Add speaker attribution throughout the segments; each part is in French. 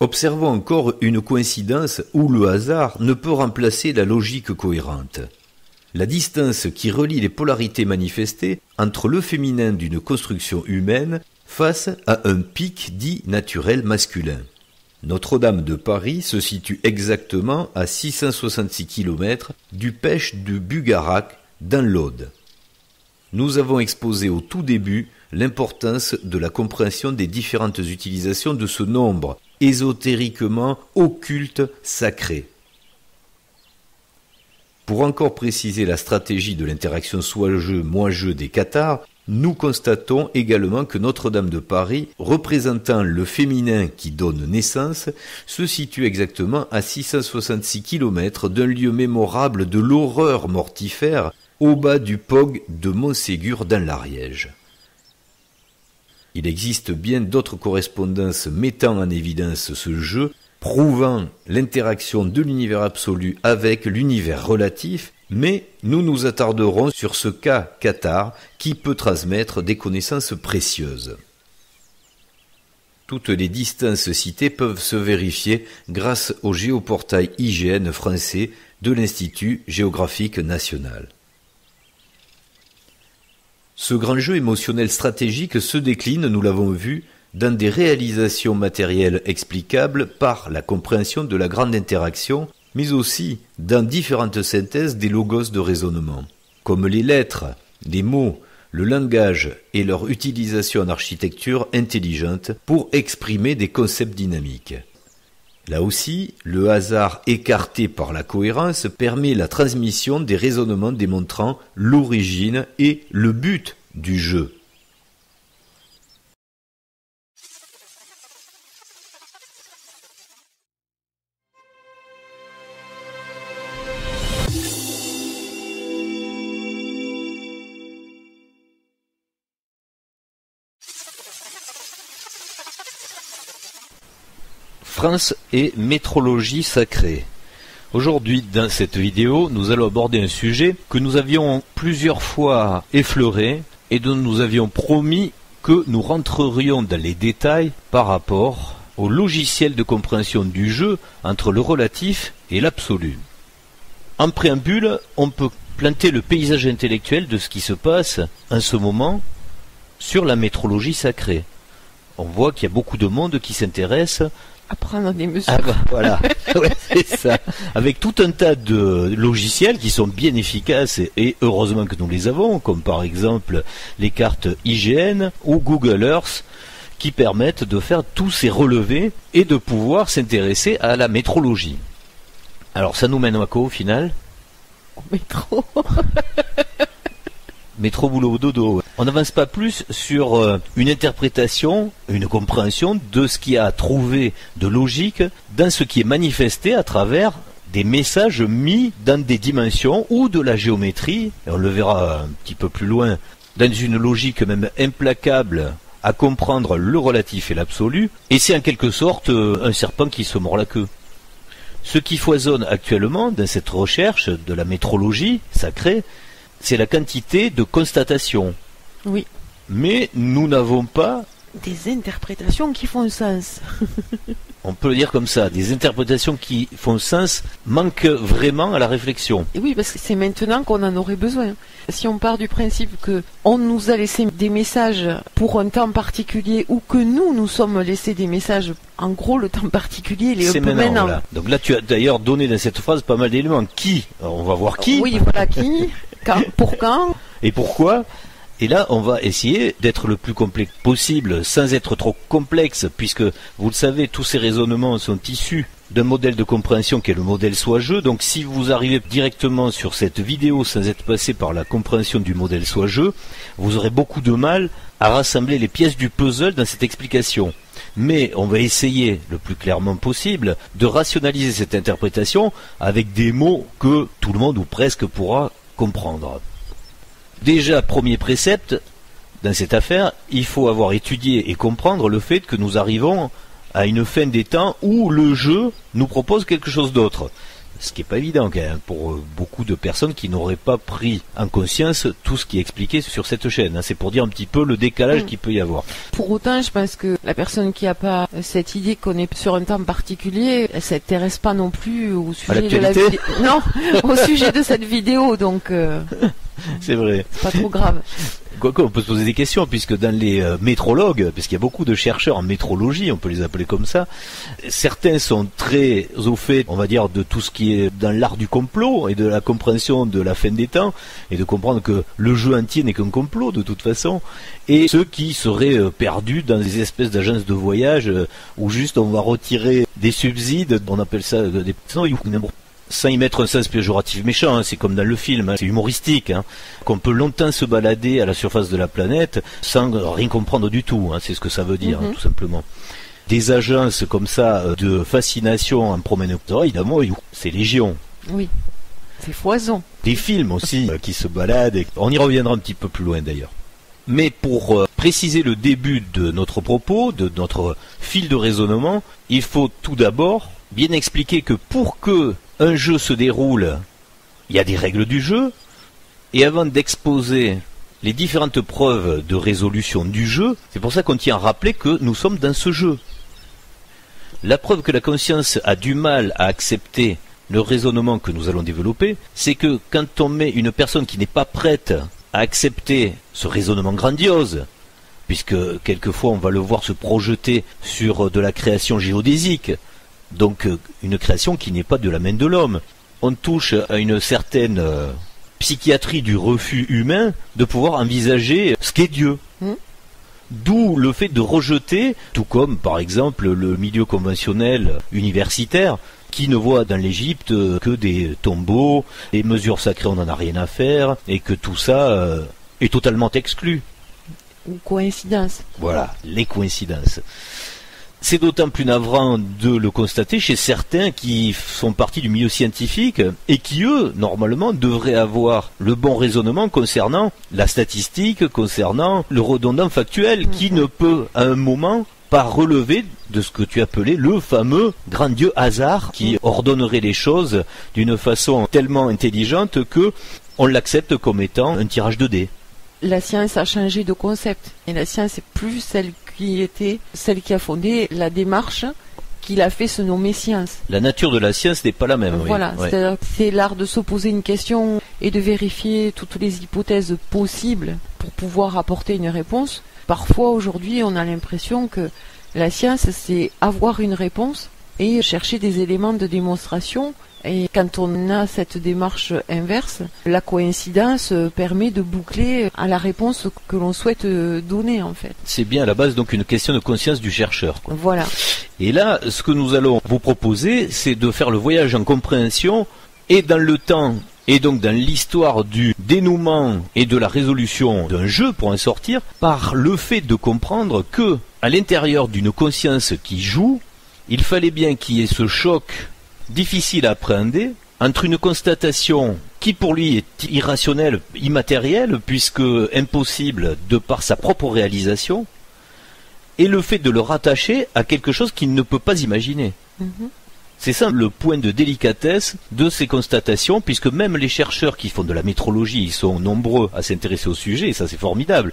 Speaker 1: Observons encore une coïncidence où le hasard ne peut remplacer la logique cohérente. La distance qui relie les polarités manifestées entre le féminin d'une construction humaine face à un pic dit naturel masculin. Notre-Dame de Paris se situe exactement à 666 km du pêche de Bugarac dans l'Aude. Nous avons exposé au tout début l'importance de la compréhension des différentes utilisations de ce nombre ésotériquement occulte sacré. Pour encore préciser la stratégie de l'interaction soi-je, moi-je des cathares, nous constatons également que Notre-Dame de Paris, représentant le féminin qui donne naissance, se situe exactement à 666 km d'un lieu mémorable de l'horreur mortifère au bas du POG de Montségur dans l'Ariège. Il existe bien d'autres correspondances mettant en évidence ce jeu, prouvant l'interaction de l'univers absolu avec l'univers relatif, mais nous nous attarderons sur ce cas cathare qui peut transmettre des connaissances précieuses. Toutes les distances citées peuvent se vérifier grâce au géoportail IGN français de l'Institut géographique national. Ce grand jeu émotionnel stratégique se décline, nous l'avons vu, dans des réalisations matérielles explicables par la compréhension de la grande interaction, mais aussi dans différentes synthèses des logos de raisonnement, comme les lettres, les mots, le langage et leur utilisation en architecture intelligente pour exprimer des concepts dynamiques. Là aussi, le hasard écarté par la cohérence permet la transmission des raisonnements démontrant l'origine et le but du jeu. France et métrologie sacrée. Aujourd'hui, dans cette vidéo, nous allons aborder un sujet que nous avions plusieurs fois effleuré et dont nous avions promis que nous rentrerions dans les détails par rapport au logiciel de compréhension du jeu entre le relatif et l'absolu. En préambule, on peut planter le paysage intellectuel de ce qui se passe en ce moment sur la métrologie sacrée. On voit qu'il y a beaucoup de monde qui s'intéresse
Speaker 2: à prendre des mesures.
Speaker 1: Ah bah, voilà, ouais, c'est ça. Avec tout un tas de logiciels qui sont bien efficaces et heureusement que nous les avons, comme par exemple les cartes IGN ou Google Earth, qui permettent de faire tous ces relevés et de pouvoir s'intéresser à la métrologie. Alors ça nous mène à quoi au final?
Speaker 2: Au métro.
Speaker 1: Métro boulot dodo. On n'avance pas plus sur une interprétation, une compréhension de ce qui a trouvé de logique dans ce qui est manifesté à travers des messages mis dans des dimensions ou de la géométrie, et on le verra un petit peu plus loin, dans une logique même implacable à comprendre le relatif et l'absolu, et c'est en quelque sorte un serpent qui se mord la queue. Ce qui foisonne actuellement dans cette recherche de la métrologie sacrée, c'est la quantité de constatations.
Speaker 2: Oui.
Speaker 1: Mais nous n'avons pas...
Speaker 2: Des interprétations qui font sens.
Speaker 1: On peut le dire comme ça, des interprétations qui font sens manquent vraiment à la réflexion.
Speaker 2: Et oui, parce que c'est maintenant qu'on en aurait besoin. Si on part du principe que on nous a laissé des messages pour un temps particulier ou que nous sommes laissés des messages, en gros le temps particulier il est un peu maintenant.
Speaker 1: Voilà. Donc là tu as d'ailleurs donné dans cette phrase pas mal d'éléments. Qui? Alors, on va voir qui.
Speaker 2: Oui, voilà, qui, quand, pour quand.
Speaker 1: Et pourquoi? Et là, on va essayer d'être le plus complet possible, sans être trop complexe, puisque, vous le savez, tous ces raisonnements sont issus d'un modèle de compréhension qui est le modèle soi-je. Donc si vous arrivez directement sur cette vidéo sans être passé par la compréhension du modèle soi-je, vous aurez beaucoup de mal à rassembler les pièces du puzzle dans cette explication. Mais on va essayer, le plus clairement possible, de rationaliser cette interprétation avec des mots que tout le monde ou presque pourra comprendre. Déjà, premier précepte, dans cette affaire, il faut avoir étudié et comprendre le fait que nous arrivons à une fin des temps où le jeu nous propose quelque chose d'autre. Ce qui n'est pas évident quand même pour beaucoup de personnes qui n'auraient pas pris en conscience tout ce qui est expliqué sur cette chaîne. C'est pour dire un petit peu le décalage qu'il peut y avoir.
Speaker 2: Pour autant, je pense que la personne qui n'a pas cette idée qu'on est sur un temps particulier, elle s'intéresse pas non plus au sujet de la vidéo. Non, au sujet de cette vidéo, donc
Speaker 1: c'est vrai.
Speaker 2: C'est pas trop grave.
Speaker 1: Quoique, on peut se poser des questions, puisque dans les métrologues, parce qu'il y a beaucoup de chercheurs en métrologie, on peut les appeler comme ça, certains sont très au fait, on va dire, de tout ce qui est dans l'art du complot et de la compréhension de la fin des temps, et de comprendre que le jeu entier n'est qu'un complot, de toute façon, et ceux qui seraient perdus dans des espèces d'agences de voyage, où juste on va retirer des subsides, on appelle ça des... sans y mettre un sens péjoratif méchant, c'est comme dans le film, c'est humoristique, qu'on peut longtemps se balader à la surface de la planète sans rien comprendre du tout, c'est ce que ça veut dire, tout simplement. Des agences comme ça de fascination en promène-octobre, évidemment, c'est légion.
Speaker 2: Oui, c'est foison.
Speaker 1: Des films aussi qui se baladent, on y reviendra un petit peu plus loin d'ailleurs. Mais pour préciser le début de notre propos, de notre fil de raisonnement, il faut tout d'abord bien expliquer que pour que un jeu se déroule, il y a des règles du jeu, et avant d'exposer les différentes preuves de résolution du jeu, c'est pour ça qu'on tient à rappeler que nous sommes dans ce jeu. La preuve que la conscience a du mal à accepter le raisonnement que nous allons développer, c'est que quand on met une personne qui n'est pas prête à accepter ce raisonnement grandiose, puisque quelquefois on va le voir se projeter sur de la création géodésique, donc une création qui n'est pas de la main de l'homme. On touche à une certaine psychiatrie du refus humain de pouvoir envisager ce qu'est Dieu. D'où le fait de rejeter, tout comme par exemple le milieu conventionnel universitaire, qui ne voit dans l'Égypte que des tombeaux, des mesures sacrées on n'en a rien à faire, et que tout ça est totalement exclu.
Speaker 2: Ou coïncidence.
Speaker 1: Voilà, les coïncidences. C'est d'autant plus navrant de le constater chez certains qui sont partis du milieu scientifique et qui, eux, normalement, devraient avoir le bon raisonnement concernant la statistique, concernant le redondant factuel, qui ne peut, à un moment, pas relever de ce que tu appelais le fameux grand Dieu hasard qui ordonnerait les choses d'une façon tellement intelligente que on l'accepte comme étant un tirage de dés.
Speaker 2: La science a changé de concept et la science n'est plus celle qui a fondé la démarche qu'il a fait se nommer science.
Speaker 1: La nature de la science n'est pas la même.
Speaker 2: Voilà,
Speaker 1: oui.
Speaker 2: C'est l'art de se poser une question et de vérifier toutes les hypothèses possibles pour pouvoir apporter une réponse. Parfois aujourd'hui on a l'impression que la science c'est avoir une réponse et chercher des éléments de démonstration. Et quand on a cette démarche inverse, la coïncidence permet de boucler à la réponse que l'on souhaite donner en fait.
Speaker 1: C'est bien à la base donc une question de conscience du chercheur.
Speaker 2: Voilà.
Speaker 1: Et là, ce que nous allons vous proposer, c'est de faire le voyage en compréhension et dans le temps et donc dans l'histoire du dénouement et de la résolution d'un jeu pour en sortir, par le fait de comprendre que, à l'intérieur d'une conscience qui joue, il fallait bien qu'il y ait ce choc difficile à appréhender entre une constatation qui pour lui est irrationnelle, immatérielle, puisque impossible de par sa propre réalisation, et le fait de le rattacher à quelque chose qu'il ne peut pas imaginer. C'est ça le point de délicatesse de ces constatations, puisque même les chercheurs qui font de la métrologie, ils sont nombreux à s'intéresser au sujet, et ça c'est formidable.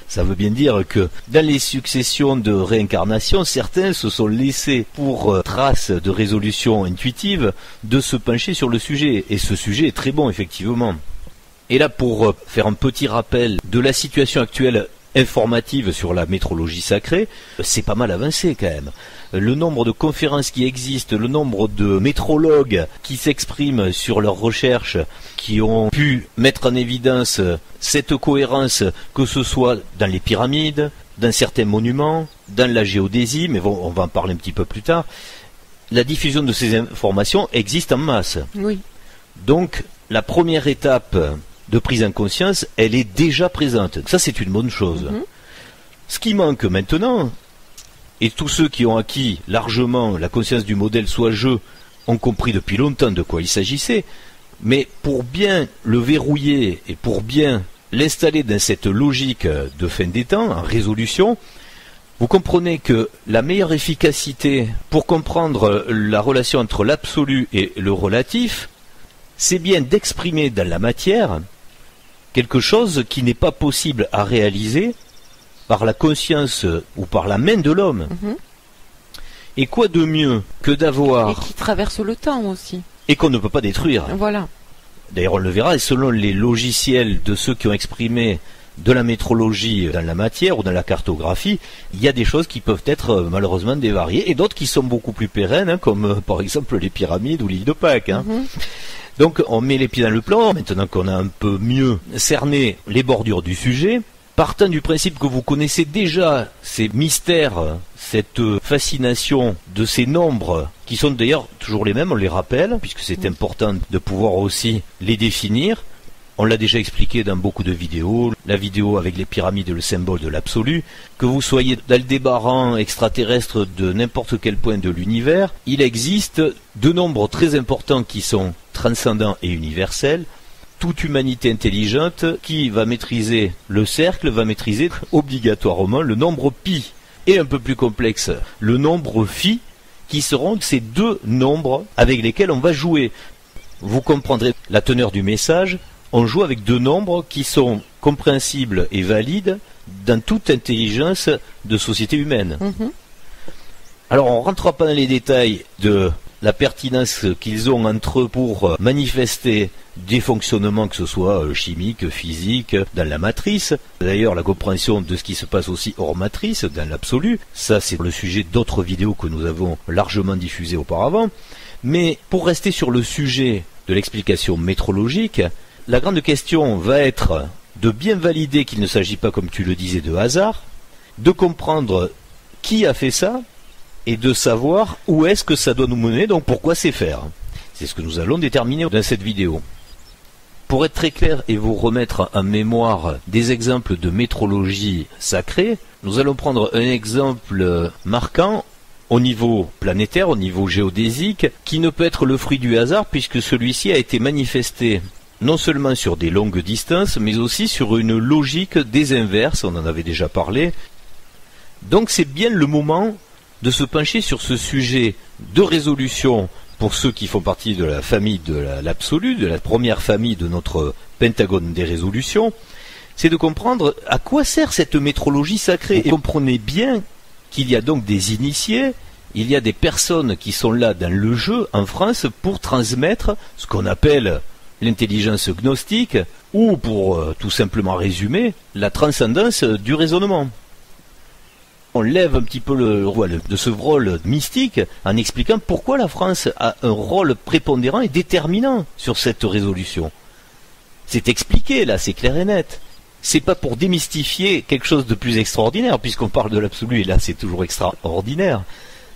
Speaker 1: Ça veut bien dire que dans les successions de réincarnation, certains se sont laissés pour trace de résolution intuitive de se pencher sur le sujet, et ce sujet est très bon effectivement. Et là, pour faire un petit rappel de la situation actuelle informative sur la métrologie sacrée, c'est pas mal avancé quand même. Le nombre de conférences qui existent, le nombre de métrologues qui s'expriment sur leurs recherches, qui ont pu mettre en évidence cette cohérence, que ce soit dans les pyramides, dans certains monuments, dans la géodésie, mais bon, on va en parler un petit peu plus tard. La diffusion de ces informations existe en masse.
Speaker 2: Oui.
Speaker 1: Donc, la première étape de prise en conscience, elle est déjà présente. Ça, c'est une bonne chose. Ce qui manque maintenant, et tous ceux qui ont acquis largement la conscience du modèle soit-jeu ont compris depuis longtemps de quoi il s'agissait, mais pour bien le verrouiller et pour bien l'installer dans cette logique de fin des temps, en résolution, Vous comprenez que la meilleure efficacité pour comprendre la relation entre l'absolu et le relatif, c'est bien d'exprimer dans la matière quelque chose qui n'est pas possible à réaliser par la conscience ou par la main de l'homme. Et quoi de mieux que d'avoir...
Speaker 2: Et qui traverse le temps aussi.
Speaker 1: Et qu'on ne peut pas détruire.
Speaker 2: Voilà.
Speaker 1: D'ailleurs, on le verra, et selon les logiciels de ceux qui ont exprimé de la métrologie dans la matière ou dans la cartographie, il y a des choses qui peuvent être malheureusement dévariées, et d'autres qui sont beaucoup plus pérennes, hein, comme par exemple les pyramides ou l'île de Pâques. Hein. Donc on met les pieds dans le plat, maintenant qu'on a un peu mieux cerné les bordures du sujet, partant du principe que vous connaissez déjà ces mystères, cette fascination de ces nombres, qui sont d'ailleurs toujours les mêmes, on les rappelle, puisque c'est important de pouvoir aussi les définir. On l'a déjà expliqué dans beaucoup de vidéos, la vidéo avec les pyramides et le symbole de l'absolu. Que vous soyez dans le débarras extraterrestre de n'importe quel point de l'univers, il existe deux nombres très importants qui sont transcendants et universels. Toute humanité intelligente qui va maîtriser le cercle va maîtriser obligatoirement le nombre pi. Et un peu plus complexe, le nombre phi, qui seront ces deux nombres avec lesquels on va jouer. Vous comprendrez la teneur du message. On joue avec deux nombres qui sont compréhensibles et valides dans toute intelligence de société humaine. Alors on ne rentrera pas dans les détails de la pertinence qu'ils ont entre eux pour manifester des fonctionnements, que ce soit chimiques, physiques, dans la matrice. D'ailleurs, la compréhension de ce qui se passe aussi hors matrice, dans l'absolu, ça c'est le sujet d'autres vidéos que nous avons largement diffusées auparavant. Mais pour rester sur le sujet de l'explication métrologique, la grande question va être de bien valider qu'il ne s'agit pas, comme tu le disais, de hasard, de comprendre qui a fait ça, et de savoir où est-ce que ça doit nous mener, donc pourquoi c'est faire. C'est ce que nous allons déterminer dans cette vidéo. Pour être très clair et vous remettre en mémoire des exemples de métrologie sacrée, nous allons prendre un exemple marquant au niveau planétaire, au niveau géodésique, qui ne peut être le fruit du hasard puisque celui-ci a été manifesté non seulement sur des longues distances, mais aussi sur une logique des inverses, on en avait déjà parlé. Donc c'est bien le moment de se pencher sur ce sujet de résolution pour ceux qui font partie de la famille de l'absolu, de la première famille de notre pentagone des résolutions, c'est de comprendre à quoi sert cette métrologie sacrée. Et comprenez bien qu'il y a donc des initiés, il y a des personnes qui sont là dans le jeu en France pour transmettre ce qu'on appelle l'intelligence gnostique, ou pour tout simplement résumer, la transcendance du raisonnement. On lève un petit peu le voile de ce rôle mystique en expliquant pourquoi la France a un rôle prépondérant et déterminant sur cette résolution. C'est expliqué là, c'est clair et net. C'est pas pour démystifier quelque chose de plus extraordinaire, puisqu'on parle de l'absolu et là c'est toujours extraordinaire,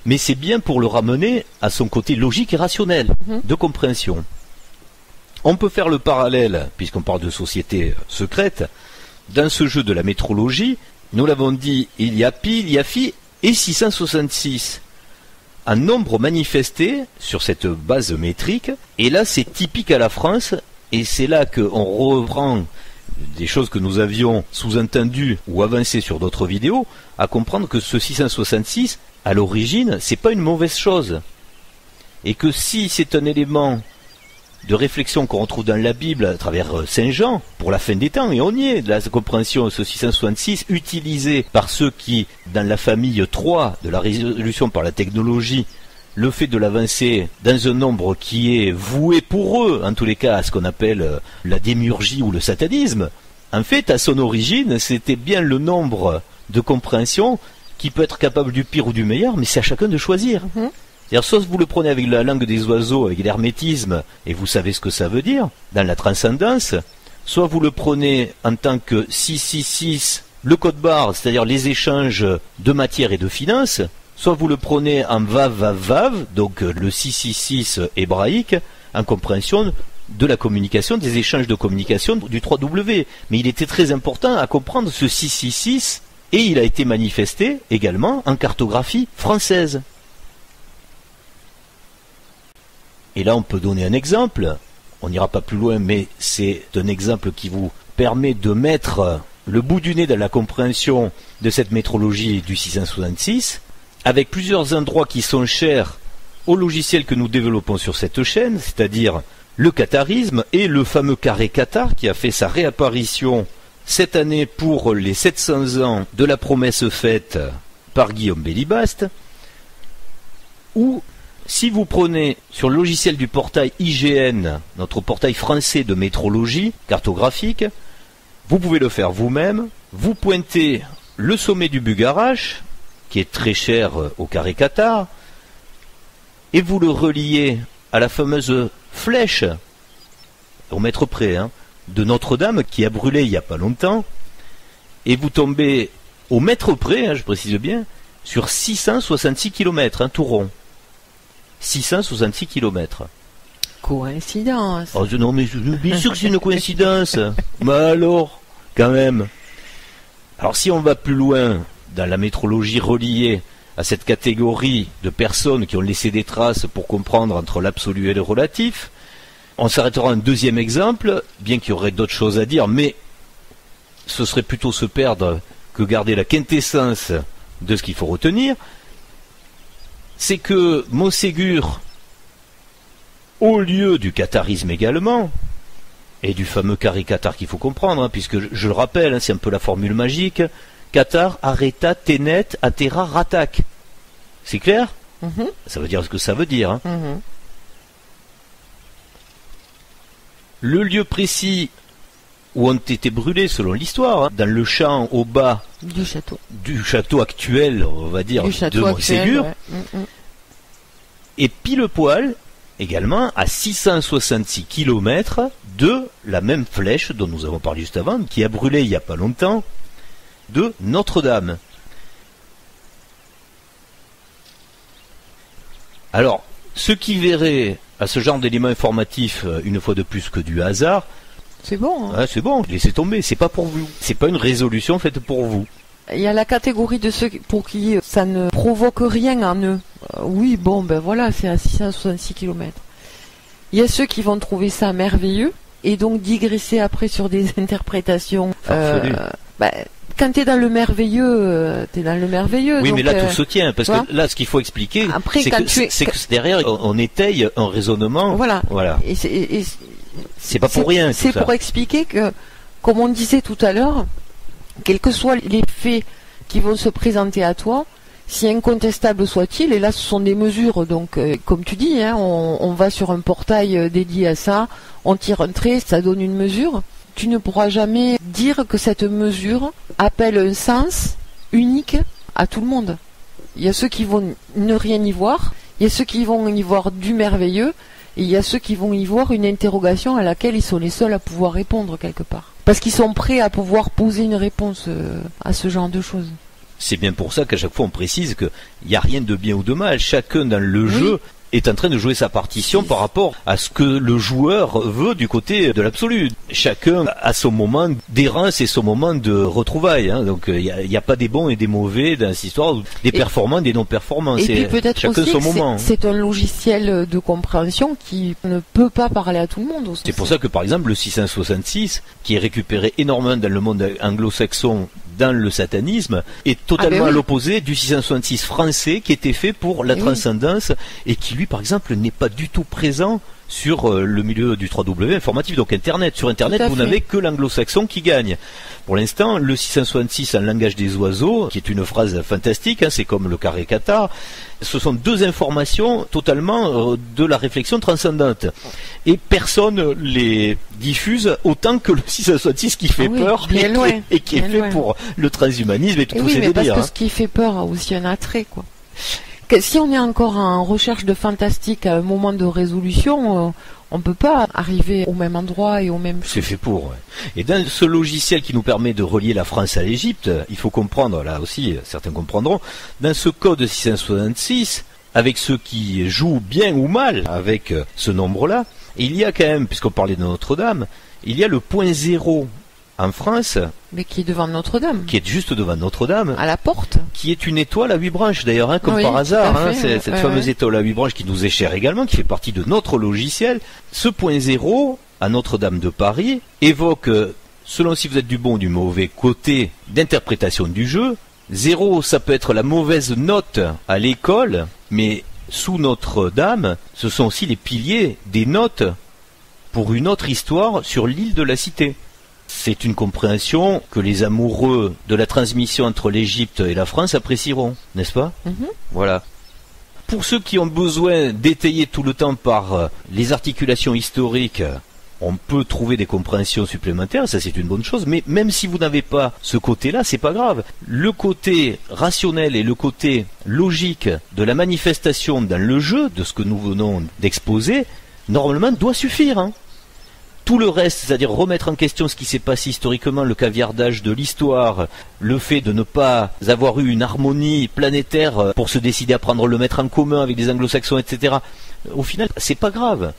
Speaker 1: mais c'est bien pour le ramener à son côté logique et rationnel, de compréhension. On peut faire le parallèle, puisqu'on parle de société secrète, dans ce jeu de la métrologie. Nous l'avons dit, il y a pi, il y a phi et 666. Un nombre manifesté sur cette base métrique, et là c'est typique à la France, et c'est là qu'on reprend des choses que nous avions sous-entendues ou avancées sur d'autres vidéos, à comprendre que ce 666, à l'origine, c'est pas une mauvaise chose. Et que si c'est un élément de réflexion qu'on retrouve dans la Bible à travers Saint Jean, pour la fin des temps, et on y est, de la compréhension, ce 666, utilisé par ceux qui, dans la famille 3 de la résolution par la technologie, le fait de l'avancer dans un nombre qui est voué pour eux, en tous les cas, à ce qu'on appelle la démiurgie ou le satanisme, en fait, à son origine, c'était bien le nombre de compréhension qui peut être capable du pire ou du meilleur, mais c'est à chacun de choisir. C'est-à-dire, soit vous le prenez avec la langue des oiseaux, avec l'hermétisme, et vous savez ce que ça veut dire, dans la transcendance, soit vous le prenez en tant que 666, le code barre, c'est-à-dire les échanges de matière et de finance, soit vous le prenez en vav, vav, vav, donc le 666 hébraïque, en compréhension de la communication, des échanges de communication du 3W. Mais il était très important à comprendre ce 666, et il a été manifesté également en cartographie française. Et là, on peut donner un exemple. On n'ira pas plus loin, mais c'est un exemple qui vous permet de mettre
Speaker 3: le bout du nez dans la compréhension de cette métrologie du 666, avec plusieurs endroits qui sont chers au logiciel que nous développons sur cette chaîne, c'est-à-dire le qatarisme et le fameux carré Qatar qui a fait sa réapparition cette année pour les 700 ans de la promesse faite par Guillaume Bélibast, où si vous prenez sur le logiciel du portail IGN, notre portail français de métrologie cartographique, vous pouvez le faire vous-même, vous pointez le sommet du Bugarache, qui est très cher au carré Qatar, et vous le reliez à la fameuse flèche, au mètre près, de Notre-Dame, qui a brûlé il n'y a pas longtemps, et vous tombez au mètre près, je précise bien, sur 666 km, tout rond. 666 km.
Speaker 2: Coïncidence.
Speaker 3: Oh, non, mais bien sûr que c'est une coïncidence. Mais alors, quand même. Alors si on va plus loin dans la métrologie reliée à cette catégorie de personnes qui ont laissé des traces pour comprendre entre l'absolu et le relatif, on s'arrêtera à un deuxième exemple, bien qu'il y aurait d'autres choses à dire, mais ce serait plutôt se perdre que garder la quintessence de ce qu'il faut retenir. C'est que Montségur, au lieu du qatarisme également, et du fameux carré Qatar qu'il faut comprendre, puisque je le rappelle, c'est un peu la formule magique, Qatar, Areta, Tenet, Atera, Ratak. C'est clair ? Ça veut dire ce que ça veut dire. Le lieu précis où ont été brûlés, selon l'histoire, dans le champ au bas du château actuel, on va dire, de Montségur, et pile poil, également, à 666 km de la même flèche dont nous avons parlé juste avant, qui a brûlé il n'y a pas longtemps, de Notre-Dame. Alors, ceux qui verraient à ce genre d'éléments informatifs, une fois de plus, que du hasard,
Speaker 2: c'est bon.
Speaker 3: C'est bon, laissez tomber, c'est pas pour vous. C'est pas une résolution faite pour vous.
Speaker 2: Il y a la catégorie de ceux pour qui ça ne provoque rien en eux. Oui, bon, ben voilà, c'est à 666 km. Il y a ceux qui vont trouver ça merveilleux et donc digresser après sur des interprétations. Quand t'es dans le merveilleux, t'es dans le merveilleux.
Speaker 3: Oui,
Speaker 2: donc,
Speaker 3: mais là tout se tient, parce que là, ce qu'il faut expliquer,
Speaker 2: après,
Speaker 3: c'est que derrière, on étaye un raisonnement.
Speaker 2: Voilà.
Speaker 3: Et c'est pas pour rien.
Speaker 2: C'est pour expliquer que, comme on disait tout à l'heure, quels que soient les faits qui vont se présenter à toi, si incontestables soient-ils, et là ce sont des mesures, donc comme tu dis, on va sur un portail dédié à ça, on tire un trait, ça donne une mesure. Tu ne pourras jamais dire que cette mesure appelle un sens unique à tout le monde. Il y a ceux qui vont ne rien y voir, il y a ceux qui vont y voir du merveilleux, et il y a ceux qui vont y voir une interrogation à laquelle ils sont les seuls à pouvoir répondre quelque part. Parce qu'ils sont prêts à pouvoir poser une réponse à ce genre de choses.
Speaker 3: C'est bien pour ça qu'à chaque fois on précise qu'il n'y a rien de bien ou de mal. Chacun dans le jeu est en train de jouer sa partition par rapport à ce que le joueur veut du côté de l'absolu. Chacun a son moment d'errance et son moment de retrouvailles. Donc il n'y a pas des bons et des mauvais dans cette histoire, des performants, des non-performants.
Speaker 2: Et puis peut-être
Speaker 3: chacun
Speaker 2: aussi
Speaker 3: son moment.
Speaker 2: C'est un logiciel de compréhension qui ne peut pas parler à tout le monde aussi.
Speaker 3: C'est pour ça que par exemple le 666, qui est récupéré énormément dans le monde anglo-saxon dans le satanisme, est totalement à l'opposé du 666 français qui était fait pour la transcendance et qui lui par exemple n'est pas du tout présent sur le milieu du 3W informatif, donc Internet. Sur Internet, vous n'avez que l'anglo-saxon qui gagne. Pour l'instant, le 666 en langage des oiseaux, qui est une phrase fantastique, c'est comme le carré Qatar, ce sont deux informations totalement de la réflexion transcendante. Et personne les diffuse autant que le 666 qui fait peur et qui est fait pour le transhumanisme et tous ces délires.
Speaker 2: Parce que ce qui fait peur a aussi un attrait, quoi. Si on est encore en recherche de fantastique à un moment de résolution, on ne peut pas arriver au même endroit et au même...
Speaker 3: C'est fait pour. Et dans ce logiciel qui nous permet de relier la France à l'Égypte, il faut comprendre, là aussi, certains comprendront, dans ce code 666, avec ceux qui jouent bien ou mal avec ce nombre-là, il y a quand même, puisqu'on parlait de Notre-Dame, il y a le point zéro en France.
Speaker 2: Mais qui est devant Notre-Dame.
Speaker 3: Qui est juste devant Notre-Dame.
Speaker 2: À la porte.
Speaker 3: Qui est une étoile à 8 branches d'ailleurs, comme par hasard. Cette fameuse étoile à 8 branches qui nous est chère également, qui fait partie de notre logiciel. Ce point zéro, à Notre-Dame de Paris, évoque selon si vous êtes du bon ou du mauvais côté d'interprétation du jeu. 0, ça peut être la mauvaise note à l'école, mais sous Notre-Dame, ce sont aussi les piliers des notes pour une autre histoire sur l'île de la Cité. C'est une compréhension que les amoureux de la transmission entre l'Égypte et la France apprécieront, n'est-ce pas? Voilà. Pour ceux qui ont besoin d'étayer tout le temps par les articulations historiques, on peut trouver des compréhensions supplémentaires, ça c'est une bonne chose, mais même si vous n'avez pas ce côté-là, c'est pas grave. Le côté rationnel et le côté logique de la manifestation dans le jeu, de ce que nous venons d'exposer, normalement doit suffire, hein. Tout le reste, c'est-à-dire remettre en question ce qui s'est passé historiquement, le caviardage de l'histoire, le fait de ne pas avoir eu une harmonie planétaire pour se décider à prendre le maître en commun avec les anglo-saxons, etc. Au final, c'est pas grave.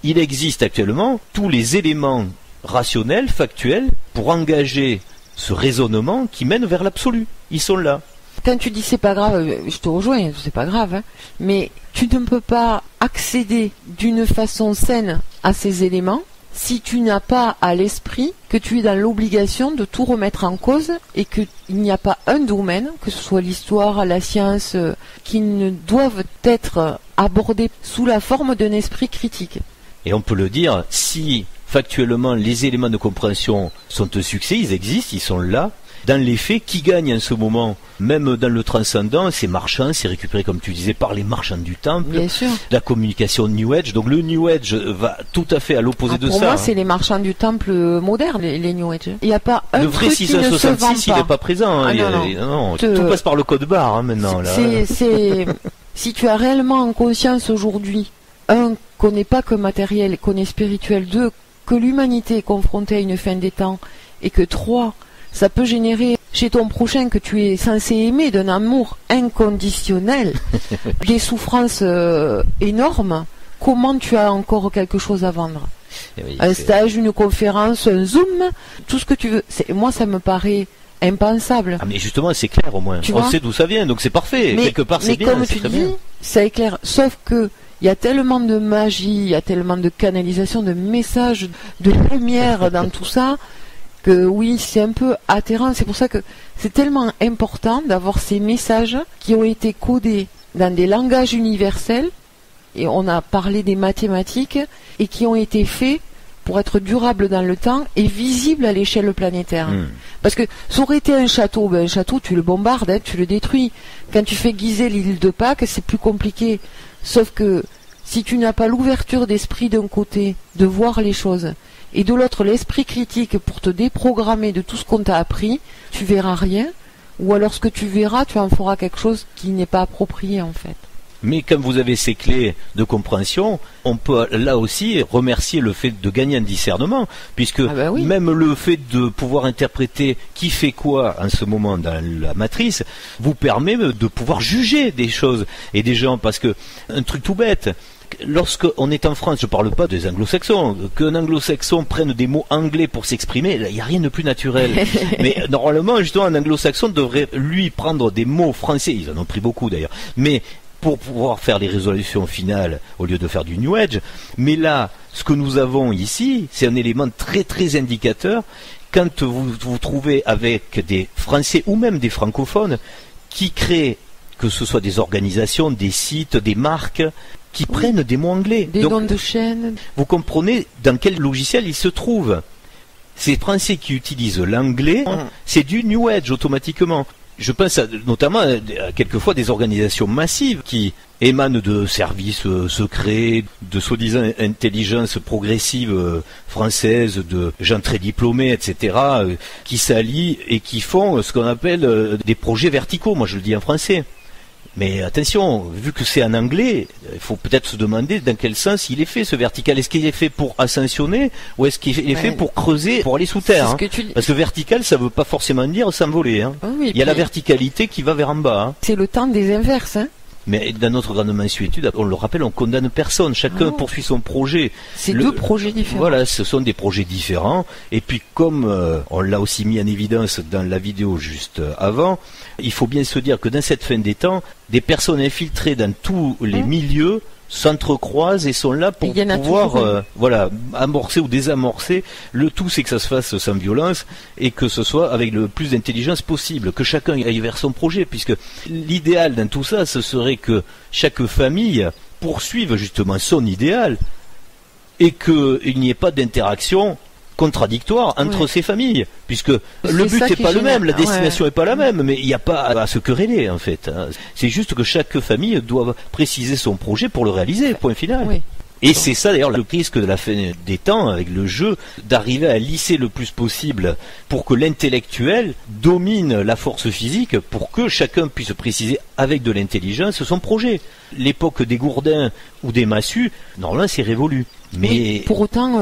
Speaker 3: Il existe actuellement tous les éléments rationnels, factuels, pour engager ce raisonnement qui mène vers l'absolu. Ils sont là.
Speaker 2: Quand tu dis c'est pas grave, je te rejoins, c'est pas grave, hein, mais tu ne peux pas accéder d'une façon saine à ces éléments si tu n'as pas à l'esprit que tu es dans l'obligation de tout remettre en cause et qu'il n'y a pas un domaine, que ce soit l'histoire, la science, qui ne doivent être abordés sous la forme d'un esprit critique.
Speaker 3: Et on peut le dire, si factuellement les éléments de compréhension sont un succès, ils existent, ils sont là. Dans les faits, qui gagne en ce moment? Même dans le transcendant, c'est marchand, c'est récupéré, comme tu disais, par les marchands du temple.
Speaker 2: Bien sûr.
Speaker 3: La communication New Age. Donc le New Age va tout à fait à l'opposé de ça.
Speaker 2: Pour moi, c'est les marchands du temple modernes, les New Age. Il n'y a pas un
Speaker 3: le vrai
Speaker 2: truc qui ne se vend
Speaker 3: 666, il n'est pas présent.
Speaker 2: Ah,
Speaker 3: non. Tout passe par le code barre hein, maintenant. Là.
Speaker 2: Si tu as réellement en conscience aujourd'hui, un, qu'on n'est pas que matériel, qu'on est spirituel, deux, que l'humanité est confrontée à une fin des temps, et que trois, ça peut générer chez ton prochain que tu es censé aimer d'un amour inconditionnel, des souffrances énormes, comment tu as encore quelque chose à vendre? Oui, un stage, une conférence, un Zoom, tout ce que tu veux. Moi, ça me paraît impensable.
Speaker 3: Ah mais justement, c'est clair au moins. On sait d'où ça vient, donc c'est parfait.
Speaker 2: Mais,
Speaker 3: quelque part, c'est bien.
Speaker 2: Mais comme tu dis, ça éclaire. Sauf que il y a tellement de magie, il y a tellement de canalisation, de messages, de lumière dans tout ça, que oui, c'est un peu atterrant. C'est pour ça que c'est tellement important d'avoir ces messages qui ont été codés dans des langages universels, et on a parlé des mathématiques, et qui ont été faits pour être durables dans le temps et visibles à l'échelle planétaire. Parce que ça aurait été un château, tu le bombardes, hein, tu le détruis. Quand tu fais Gizeh l'île de Pâques, c'est plus compliqué. Sauf que si tu n'as pas l'ouverture d'esprit d'un côté, de voir les choses, et de l'autre l'esprit critique pour te déprogrammer de tout ce qu'on t'a appris, tu verras rien, ou alors ce que tu verras, tu en feras quelque chose qui n'est pas approprié en fait.
Speaker 3: Mais comme vous avez ces clés de compréhension, on peut là aussi remercier le fait de gagner un discernement, puisque même le fait de pouvoir interpréter qui fait quoi en ce moment dans la matrice vous permet de pouvoir juger des choses et des gens, parce que un truc tout bête, lorsqu'on est en France, je ne parle pas des anglo-saxons, qu'un anglo-saxon prenne des mots anglais pour s'exprimer, il n'y a rien de plus naturel. Mais normalement, justement, un anglo-saxon devrait lui prendre des mots français, ils en ont pris beaucoup d'ailleurs, mais pour pouvoir faire les résolutions finales au lieu de faire du New Age. Mais là, ce que nous avons ici, c'est un élément très très indicateur. Quand vous vous trouvez avec des Français ou même des francophones qui créent, que ce soit des organisations, des sites, des marques, qui prennent des mots anglais.
Speaker 2: Des noms de chaînes. Vous
Speaker 3: comprenez dans quel logiciel ils se trouvent. Ces Français qui utilisent l'anglais, c'est du New Age automatiquement. Je pense notamment à quelquefois des organisations massives qui émanent de services secrets, de soi-disant intelligence progressive française, de gens très diplômés, etc., qui s'allient et qui font ce qu'on appelle des projets verticaux, moi je le dis en français. Mais attention, vu que c'est en anglais, il faut peut-être se demander dans quel sens il est fait ce vertical. Est-ce qu'il est fait pour ascensionner ou est-ce qu'il est fait pour creuser, pour aller sous terre Parce que vertical, ça ne veut pas forcément dire s'envoler. Il y a la verticalité qui va vers en bas.
Speaker 2: C'est le temps des inverses.
Speaker 3: Mais dans notre grande mansuétude, on le rappelle, on condamne personne. Chacun poursuit son projet.
Speaker 2: C'est deux projets différents.
Speaker 3: Voilà, ce sont des projets différents. Et puis, comme on l'a aussi mis en évidence dans la vidéo juste avant, il faut bien se dire que dans cette fin des temps, des personnes infiltrées dans tous les milieux s'entrecroisent et sont là pour pouvoir amorcer ou désamorcer. Le tout, c'est que ça se fasse sans violence et que ce soit avec le plus d'intelligence possible, que chacun aille vers son projet, puisque l'idéal dans tout ça, ce serait que chaque famille poursuive justement son idéal et qu'il n'y ait pas d'interaction contradictoire entre ces familles, puisque le but n'est pas le même, la destination n'est pas la même, mais il n'y a pas à se quereller en fait. C'est juste que chaque famille doit préciser son projet pour le réaliser, point final. Oui. Et c'est ça d'ailleurs le risque de la fin des temps avec le jeu, d'arriver à lisser le plus possible pour que l'intellectuel domine la force physique, pour que chacun puisse préciser avec de l'intelligence son projet. L'époque des gourdins ou des massues, normalement c'est révolu. Mais
Speaker 2: pour autant,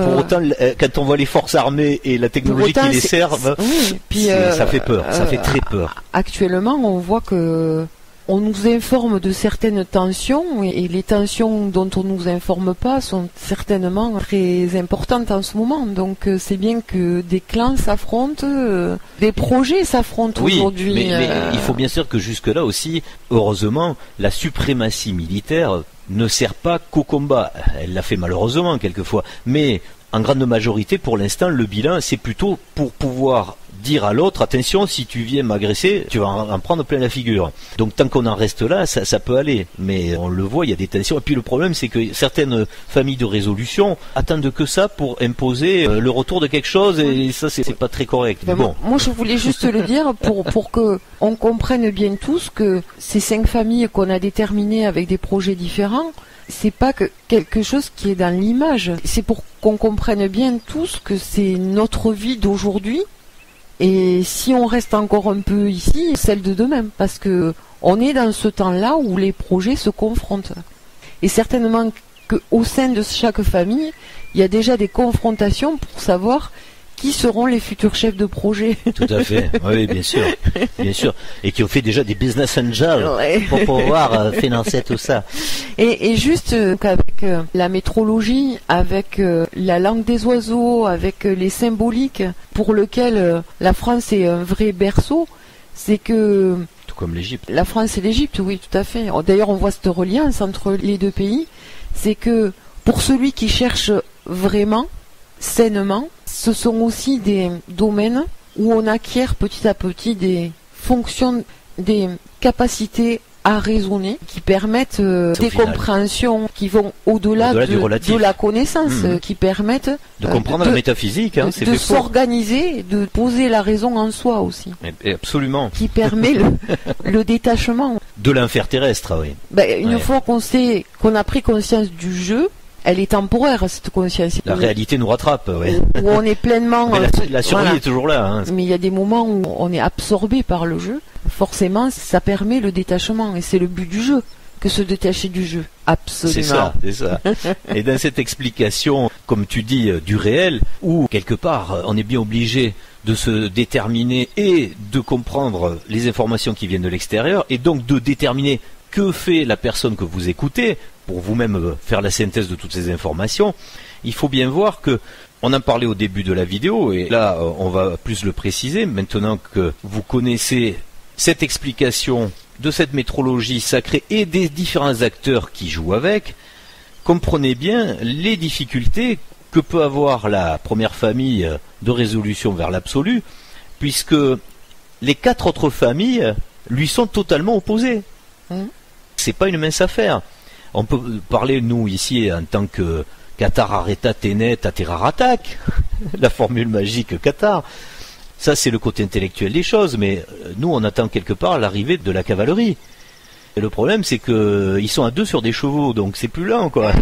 Speaker 3: quand on voit les forces armées et la technologie qui les servent, ça fait peur, ça fait très peur.
Speaker 2: Actuellement, on voit que on nous informe de certaines tensions et les tensions dont on nous informe pas sont certainement très importantes en ce moment. Donc c'est bien que des clans s'affrontent, des projets s'affrontent aujourd'hui.
Speaker 3: Mais il faut bien sûr que jusque-là aussi, heureusement, la suprématie militaire ne sert pas qu'au combat. Elle l'a fait malheureusement quelquefois, mais en grande majorité, pour l'instant, le bilan, c'est plutôt pour pouvoir dire à l'autre, attention, si tu viens m'agresser, tu vas en prendre plein la figure. Donc tant qu'on en reste là, ça peut aller. Mais on le voit, il y a des tensions. Et puis le problème, c'est que certaines familles de résolution attendent que ça pour imposer le retour de quelque chose, et ça, c'est pas très correct.
Speaker 2: Mais bon. Moi, je voulais juste le dire pour que on comprenne bien tous que ces 5 familles qu'on a déterminées avec des projets différents, c'est pas que quelque chose qui est dans l'image. C'est pour qu'on comprenne bien tous que c'est notre vie d'aujourd'hui. Et si on reste encore un peu ici, celle de demain, parce que on est dans ce temps-là où les projets se confrontent. Et certainement qu'au sein de chaque famille, il y a déjà des confrontations pour savoir qui seront les futurs chefs de projet.
Speaker 3: Tout à fait, oui, bien sûr, et qui ont fait déjà des business angels pour pouvoir financer tout ça.
Speaker 2: Et juste qu'avec la métrologie, avec la langue des oiseaux, avec les symboliques, pour lequel la France est un vrai berceau, c'est que...
Speaker 3: Tout comme l'Égypte.
Speaker 2: La France et l'Égypte, oui, tout à fait. D'ailleurs, on voit cette reliance entre les deux pays, c'est que pour celui qui cherche vraiment, sainement, ce sont aussi des domaines où on acquiert petit à petit des fonctions, des capacités à raisonner qui permettent des compréhensions qui vont au-delà de la connaissance, qui permettent
Speaker 3: de comprendre la métaphysique,
Speaker 2: de s'organiser, de poser la raison en soi aussi.
Speaker 3: Et absolument.
Speaker 2: Qui permet le détachement.
Speaker 3: De l'infère terrestre, oui.
Speaker 2: Une fois qu'on a pris conscience du jeu, elle est temporaire, cette conscience.
Speaker 3: La réalité nous rattrape, oui.
Speaker 2: Où on est pleinement...
Speaker 3: la survie est toujours là.
Speaker 2: Mais il y a des moments où on est absorbé par le jeu. Forcément, ça permet le détachement. Et c'est le but du jeu, que se détacher du jeu. Absolument.
Speaker 3: C'est ça. Et dans cette explication, comme tu dis, du réel, où quelque part, on est bien obligé de se déterminer et de comprendre les informations qui viennent de l'extérieur, et donc de déterminer que fait la personne que vous écoutez, pour vous-même faire la synthèse de toutes ces informations. Il faut bien voir que, on en parlait au début de la vidéo, et là on va plus le préciser, maintenant que vous connaissez cette explication de cette métrologie sacrée et des différents acteurs qui jouent avec, comprenez bien les difficultés que peut avoir la première famille de résolution vers l'absolu, puisque les 4 autres familles lui sont totalement opposées. C'est pas une mince affaire. On peut parler, nous, ici, en tant que Qatar Areta Tenet Ateraratak, la formule magique Qatar. Ça, c'est le côté intellectuel des choses, mais nous, on attend quelque part l'arrivée de la cavalerie. Et le problème, c'est que ils sont à 2 sur des chevaux, donc c'est plus lent, quoi.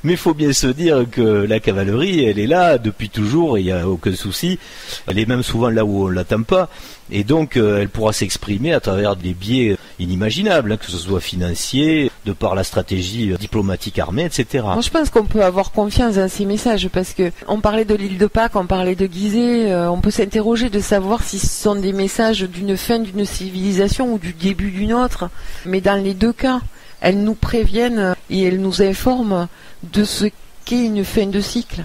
Speaker 3: Mais il faut bien se dire que la cavalerie, elle est là depuis toujours, il n'y a aucun souci. Elle est même souvent là où on ne l'attend pas. Et donc, elle pourra s'exprimer à travers des biais inimaginables, que ce soit financier, de par la stratégie diplomatique armée, etc.
Speaker 2: Moi, je pense qu'on peut avoir confiance dans ces messages, parce que on parlait de l'île de Pâques, on parlait de Gizeh, on peut s'interroger de savoir si ce sont des messages d'une fin d'une civilisation ou du début d'une autre. Mais dans les 2 cas, elles nous préviennent et elles nous informent de ce qu'est une fin de cycle.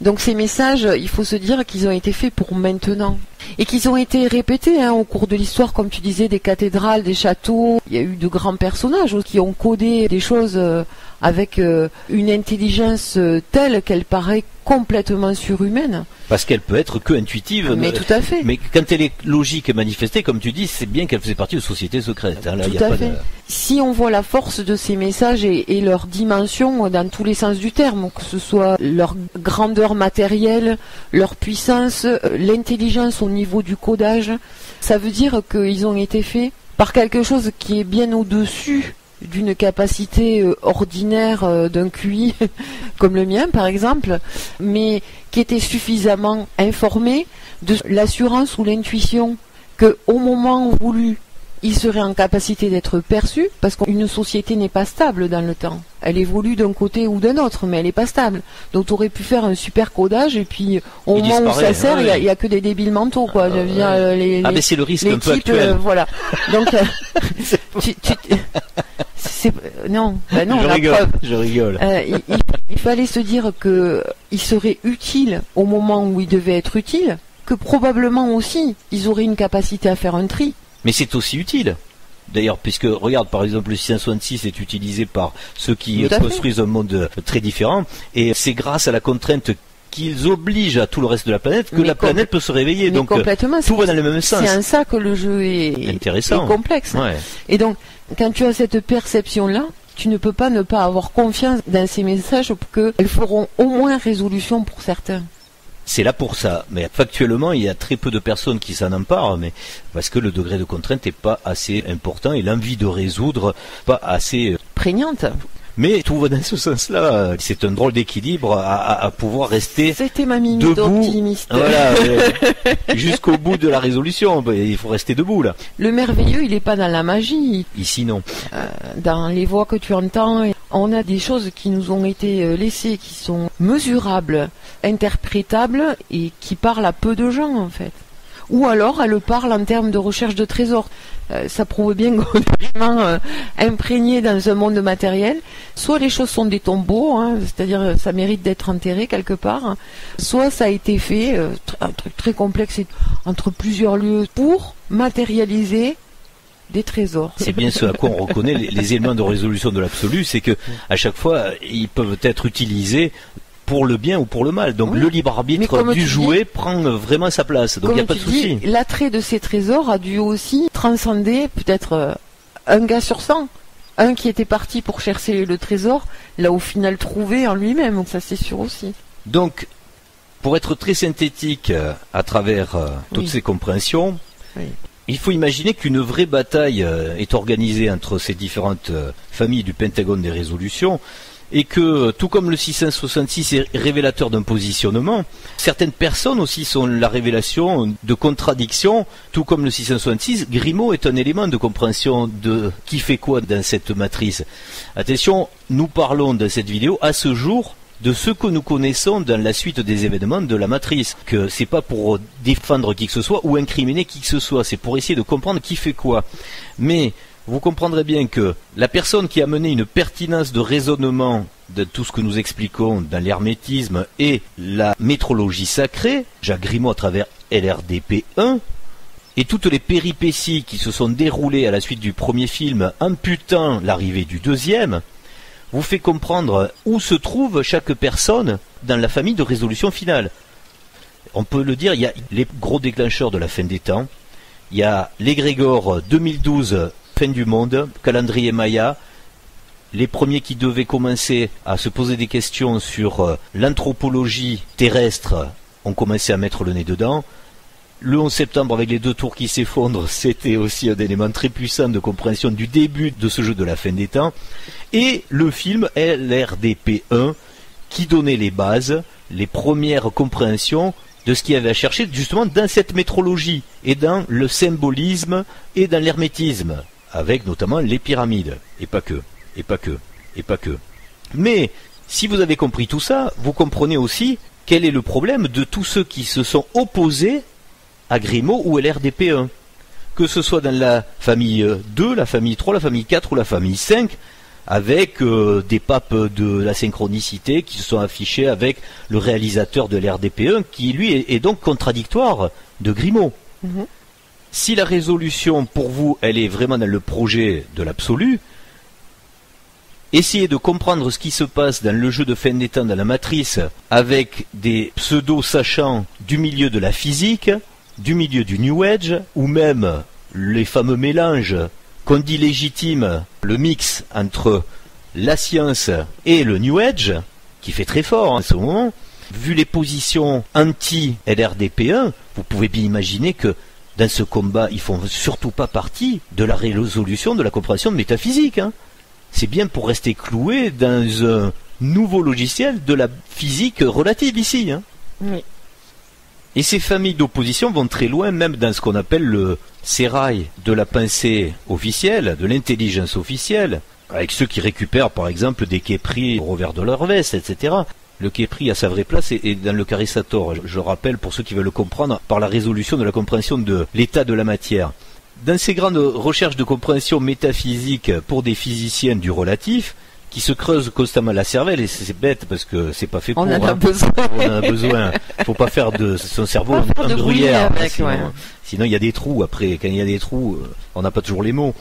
Speaker 2: Donc ces messages, il faut se dire qu'ils ont été faits pour maintenant. Et qu'ils ont été répétés au cours de l'histoire, comme tu disais, des cathédrales, des châteaux. Il y a eu de grands personnages qui ont codé des choses avec une intelligence telle qu'elle paraît complètement surhumaine.
Speaker 3: Parce qu'elle peut être que intuitive.
Speaker 2: Mais tout à fait.
Speaker 3: Mais quand elle est logique et manifestée, comme tu dis, c'est bien qu'elle faisait partie de sociétés secrètes. Là,
Speaker 2: tout à fait. Si on voit la force de ces messages et leur dimension dans tous les sens du terme, que ce soit leur grandeur matérielle, leur puissance, l'intelligence au niveau du codage, ça veut dire qu'ils ont été faits par quelque chose qui est bien au-dessus d'une capacité ordinaire d'un QI comme le mien par exemple, mais qui était suffisamment informé de l'assurance ou l'intuition qu'au moment voulu il serait en capacité d'être perçu, parce qu'une société n'est pas stable dans le temps. Elle évolue d'un côté ou d'un autre, mais elle n'est pas stable. Donc tu aurais pu faire un super codage, et puis au moment où ça sert, il n'y a que des débiles mentaux, quoi.
Speaker 3: Mais c'est le risque un peu actuel.
Speaker 2: Voilà. Donc, non,
Speaker 3: je rigole.
Speaker 2: Il fallait se dire qu'il serait utile au moment où il devait être utile, que probablement aussi, ils auraient une capacité à faire un tri.
Speaker 3: Mais c'est aussi utile. D'ailleurs, puisque, regarde, par exemple, le 666 est utilisé par ceux qui construisent un monde très différent, et c'est grâce à la contrainte qu'ils obligent à tout le reste de la planète que la planète peut se réveiller. Donc, tout va dans le même sens.
Speaker 2: C'est en ça que le jeu est
Speaker 3: intéressant,
Speaker 2: est complexe.
Speaker 3: Ouais.
Speaker 2: Et donc, quand tu as cette perception-là, tu ne peux pas ne pas avoir confiance dans ces messages qu'elles feront au moins résolution pour certains.
Speaker 3: C'est là pour ça, mais factuellement il y a très peu de personnes qui s'en emparent, mais parce que le degré de contrainte n'est pas assez important et l'envie de résoudre pas assez
Speaker 2: prégnante.
Speaker 3: Mais tout va dans ce sens-là. C'est un drôle d'équilibre à pouvoir rester
Speaker 2: C'était ma minute optimiste.
Speaker 3: Voilà, jusqu'au bout de la résolution. Il faut rester debout là.
Speaker 2: Le merveilleux, il n'est pas dans la magie.
Speaker 3: Ici non.
Speaker 2: Dans les voix que tu entends, on a des choses qui nous ont été laissées, qui sont mesurables, interprétables et qui parlent à peu de gens en fait. Ou alors elle parle en termes de recherche de trésors. Ça prouve bien qu'on est vraiment imprégné dans un monde matériel. Soit les choses sont des tombeaux, c'est-à-dire ça mérite d'être enterré quelque part, soit ça a été fait, un truc très complexe entre plusieurs lieux pour matérialiser des trésors.
Speaker 3: C'est bien ce à quoi on reconnaît les éléments de résolution de l'absolu, c'est que à chaque fois ils peuvent être utilisés pour le bien ou pour le mal. Donc le libre arbitre du jouet prend vraiment sa place. Donc il n'y a pas de souci.
Speaker 2: L'attrait de ces trésors a dû aussi transcender peut-être un gars sur 100. Un qui était parti pour chercher le trésor, l'a au final trouvé en lui-même. Donc ça c'est sûr aussi.
Speaker 3: Donc, pour être très synthétique à travers toutes ces compréhensions, il faut imaginer qu'une vraie bataille est organisée entre ces différentes familles du Pentagone des résolutions, et que, tout comme le 666 est révélateur d'un positionnement, certaines personnes aussi sont la révélation de contradictions, tout comme le 666, Grimaud est un élément de compréhension de qui fait quoi dans cette matrice. Attention, nous parlons dans cette vidéo, à ce jour, de ce que nous connaissons dans la suite des événements de la matrice. Que c'est pas pour défendre qui que ce soit ou incriminer qui que ce soit, c'est pour essayer de comprendre qui fait quoi. Mais vous comprendrez bien que la personne qui a mené une pertinence de raisonnement de tout ce que nous expliquons dans l'hermétisme et la métrologie sacrée, Jacques Grimaud à travers LRDP 1, et toutes les péripéties qui se sont déroulées à la suite du premier film, amputant l'arrivée du deuxième, vous fait comprendre où se trouve chaque personne dans la famille de résolution finale. On peut le dire, il y a les gros déclencheurs de la fin des temps, il y a l'égrégore 2012, fin du monde, calendrier Maya, les premiers qui devaient commencer à se poser des questions sur l'anthropologie terrestre ont commencé à mettre le nez dedans. Le 11 septembre, avec les 2 tours qui s'effondrent, c'était aussi un élément très puissant de compréhension du début de ce jeu de la fin des temps. Et le film LRDP1, qui donnait les bases, les premières compréhensions de ce qu'il y avait à chercher justement dans cette métrologie, et dans le symbolisme, et dans l'hermétisme, avec notamment les pyramides, et pas que. Mais, si vous avez compris tout ça, vous comprenez aussi quel est le problème de tous ceux qui se sont opposés à Grimaud ou LRDP1. Que ce soit dans la famille 2, la famille 3, la famille 4 ou la famille 5, avec des papes de la synchronicité qui se sont affichés avec le réalisateur de l'RDP1, qui lui est donc contradictoire de Grimaud. Si la résolution pour vous, elle est vraiment dans le projet de l'absolu, essayez de comprendre ce qui se passe dans le jeu de fin des temps, dans la matrice, avec des pseudo-sachants du milieu de la physique, du milieu du New Age, ou même les fameux mélanges qu'on dit légitimes, le mix entre la science et le New Age, qui fait très fort en ce moment. Vu les positions anti-LRDP1, vous pouvez bien imaginer que dans ce combat, ils font surtout pas partie de la résolution de la compréhension de métaphysique. C'est bien pour rester cloué dans un nouveau logiciel de la physique relative ici.
Speaker 2: Oui.
Speaker 3: Et ces familles d'opposition vont très loin, même dans ce qu'on appelle le sérail de la pensée officielle, de l'intelligence officielle, avec ceux qui récupèrent par exemple des képris au revers de leur veste, etc. Le képri a sa vraie place et dans le Charissator, je rappelle pour ceux qui veulent le comprendre, par la résolution de la compréhension de l'état de la matière. Dans ces grandes recherches de compréhension métaphysique pour des physiciens du relatif, qui se creusent constamment la cervelle, et c'est bête parce que c'est pas fait pour.
Speaker 2: On en a besoin.
Speaker 3: On en a besoin. Faut pas faire de son cerveau un gruyère. Sinon il y a des trous après. Quand il y a des trous, on n'a pas toujours les mots.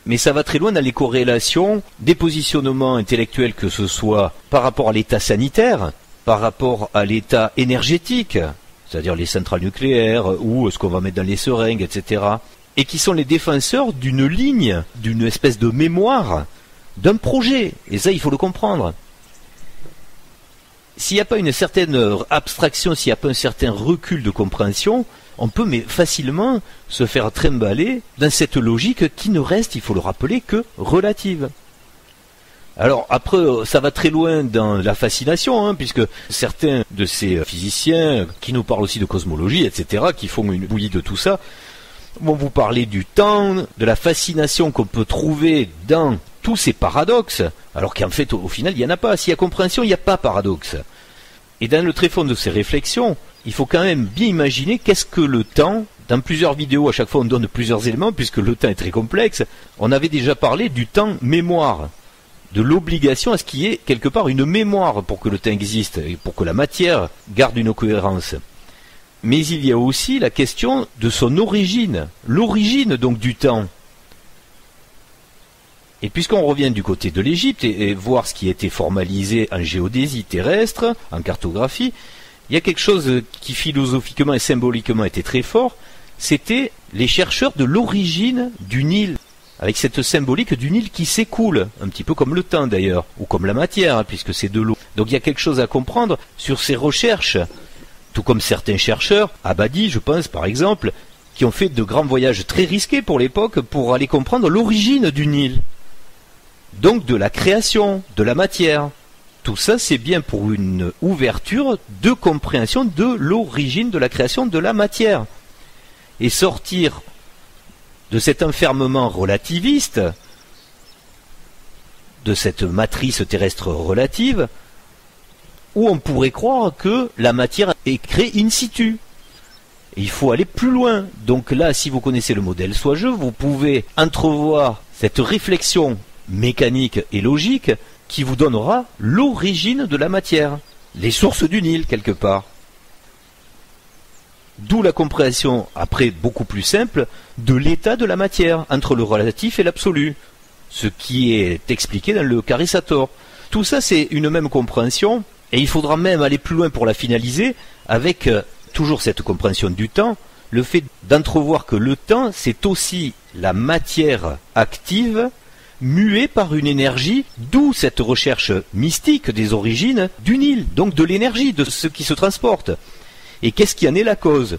Speaker 3: Mais ça va très loin dans les corrélations des positionnements intellectuels, que ce soit par rapport à l'état sanitaire, par rapport à l'état énergétique, c'est-à-dire les centrales nucléaires, ou ce qu'on va mettre dans les seringues, etc. Et qui sont les défenseurs d'une ligne, d'une espèce de mémoire, d'un projet. Et ça, il faut le comprendre. S'il n'y a pas une certaine abstraction, s'il n'y a pas un certain recul de compréhension, on peut mais facilement se faire trimballer dans cette logique qui ne reste, il faut le rappeler, que relative. Alors après, ça va très loin dans la fascination, puisque certains de ces physiciens, qui nous parlent aussi de cosmologie, etc., qui font une bouillie de tout ça, vont vous parler du temps, de la fascination qu'on peut trouver dans tous ces paradoxes, alors qu'en fait, au final, il n'y en a pas. S'il y a compréhension, il n'y a pas paradoxe. Et dans le tréfonds de ces réflexions, il faut quand même bien imaginer qu'est-ce que le temps. Dans plusieurs vidéos, à chaque fois, on donne plusieurs éléments, puisque le temps est très complexe. On avait déjà parlé du temps mémoire, de l'obligation à ce qu'il y ait quelque part une mémoire pour que le temps existe, et pour que la matière garde une cohérence. Mais il y a aussi la question de son origine, l'origine donc du temps. Et puisqu'on revient du côté de l'Égypte et voir ce qui a été formalisé en géodésie terrestre, en cartographie, il y a quelque chose qui philosophiquement et symboliquement était très fort, c'était les chercheurs de l'origine du Nil, avec cette symbolique du Nil qui s'écoule, un petit peu comme le temps d'ailleurs, ou comme la matière, puisque c'est de l'eau. Donc il y a quelque chose à comprendre sur ces recherches, tout comme certains chercheurs, Abadi je pense par exemple, qui ont fait de grands voyages très risqués pour l'époque pour aller comprendre l'origine du Nil. Donc de la création, de la matière. Tout ça, c'est bien pour une ouverture de compréhension de l'origine de la création de la matière. Et sortir de cet enfermement relativiste, de cette matrice terrestre relative, où on pourrait croire que la matière est créée in situ. Et il faut aller plus loin. Donc là, si vous connaissez le modèle Soijeux, vous pouvez entrevoir cette réflexion mécanique et logique qui vous donnera l'origine de la matière, les sources du Nil quelque part. D'où la compréhension, après beaucoup plus simple, de l'état de la matière, entre le relatif et l'absolu, ce qui est expliqué dans le Charissator. Tout ça c'est une même compréhension, et il faudra même aller plus loin pour la finaliser, avec toujours cette compréhension du temps, le fait d'entrevoir que le temps c'est aussi la matière active, mué par une énergie, d'où cette recherche mystique des origines du Nil, donc de l'énergie, de ce qui se transporte. Et qu'est-ce qui en est la cause?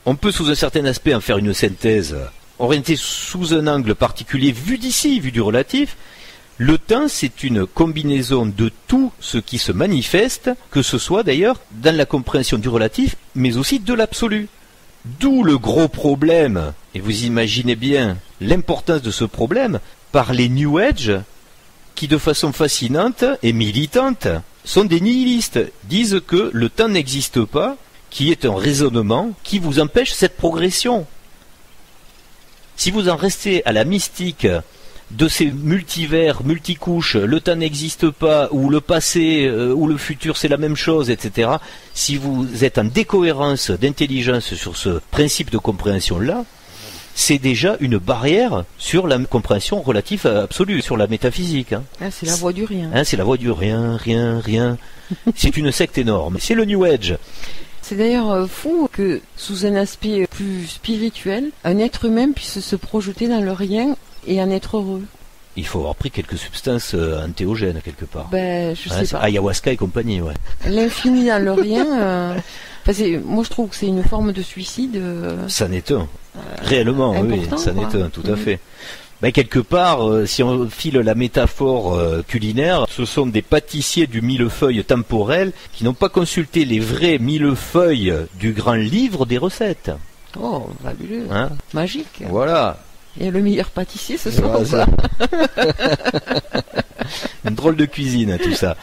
Speaker 3: On peut sous un certain aspect en faire une synthèse orientée sous un angle particulier, vu d'ici, vu du relatif. Le temps, c'est une combinaison de tout ce qui se manifeste, que ce soit d'ailleurs dans la compréhension du relatif, mais aussi de l'absolu. D'où le gros problème, et vous imaginez bien l'importance de ce problème, par les New Age, qui de façon fascinante et militante sont des nihilistes, disent que le temps n'existe pas, qui est un raisonnement qui vous empêche cette progression. Si vous en restez à la mystique de ces multivers, multicouches, le temps n'existe pas, ou le passé, ou le futur c'est la même chose, etc. Si vous êtes en décohérence d'intelligence sur ce principe de compréhension-là, c'est déjà une barrière sur la compréhension relative absolue, sur la métaphysique. Hein.
Speaker 2: Ah, c'est la voie du rien.
Speaker 3: Hein, c'est la voie du rien, rien, rien. C'est une secte énorme. C'est le New Age.
Speaker 2: C'est d'ailleurs fou que, sous un aspect plus spirituel, un être humain puisse se projeter dans le rien et en être heureux.
Speaker 3: Il faut avoir pris quelques substances antéogènes quelque part.
Speaker 2: Ben, je sais pas.
Speaker 3: Ayahuasca et compagnie, ouais.
Speaker 2: L'infini dans le rien, moi je trouve que c'est une forme de suicide.
Speaker 3: Ça n'est un. Réellement, oui, ça n'est un, tout à fait. Ben, quelque part, si on file la métaphore culinaire, ce sont des pâtissiers du millefeuille temporel qui n'ont pas consulté les vrais millefeuilles du grand livre des recettes.
Speaker 2: Oh, fabuleux.
Speaker 3: Hein?
Speaker 2: Magique.
Speaker 3: Voilà.
Speaker 2: Et le meilleur pâtissier, ce soir.
Speaker 3: Voilà, une drôle de cuisine, tout ça.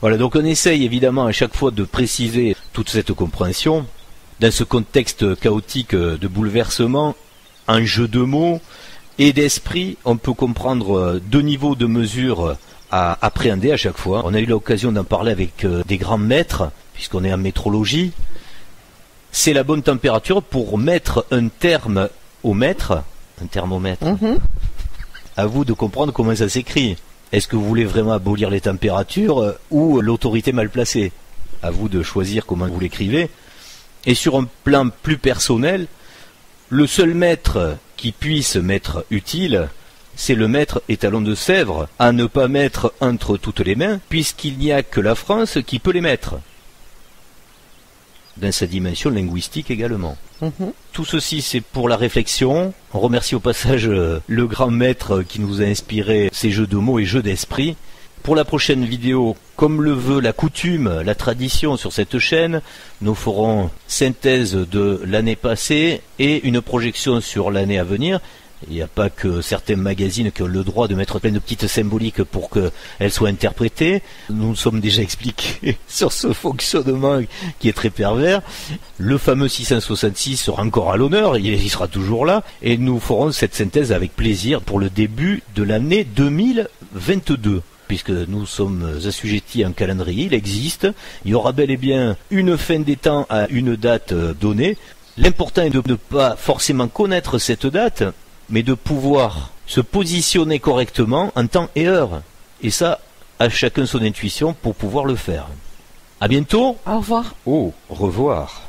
Speaker 3: Voilà, donc on essaye évidemment à chaque fois de préciser toute cette compréhension dans ce contexte chaotique de bouleversement, en jeu de mots et d'esprit. On peut comprendre deux niveaux de mesure à appréhender à chaque fois. On a eu l'occasion d'en parler avec des grands maîtres, puisqu'on est en métrologie. C'est la bonne température pour mettre un terme au mètre. Un thermomètre. À vous de comprendre comment ça s'écrit. Est-ce que vous voulez vraiment abolir les températures ou l'autorité mal placée? À vous de choisir comment vous l'écrivez. Et sur un plan plus personnel, le seul maître qui puisse m'être utile, c'est le maître étalon de Sèvres, à ne pas mettre entre toutes les mains, puisqu'il n'y a que la France qui peut les mettre. Dans sa dimension linguistique également. Tout ceci, c'est pour la réflexion. On remercie au passage le grand maître qui nous a inspiré ces jeux de mots et jeux d'esprit. Pour la prochaine vidéo, comme le veut la coutume, la tradition sur cette chaîne, nous ferons synthèse de l'année passée et une projection sur l'année à venir. Il n'y a pas que certains magazines qui ont le droit de mettre plein de petites symboliques pour qu'elles soient interprétées. Nous nous sommes déjà expliqués sur ce fonctionnement qui est très pervers. Le fameux 666 sera encore à l'honneur, il sera toujours là. Et nous ferons cette synthèse avec plaisir pour le début de l'année 2022. Puisque nous sommes assujettis à un calendrier, il existe. Il y aura bel et bien une fin des temps à une date donnée. L'important est de ne pas forcément connaître cette date, mais de pouvoir se positionner correctement en temps et heure. Et ça, à chacun son intuition pour pouvoir le faire. À bientôt.
Speaker 2: Au revoir.
Speaker 3: Au revoir.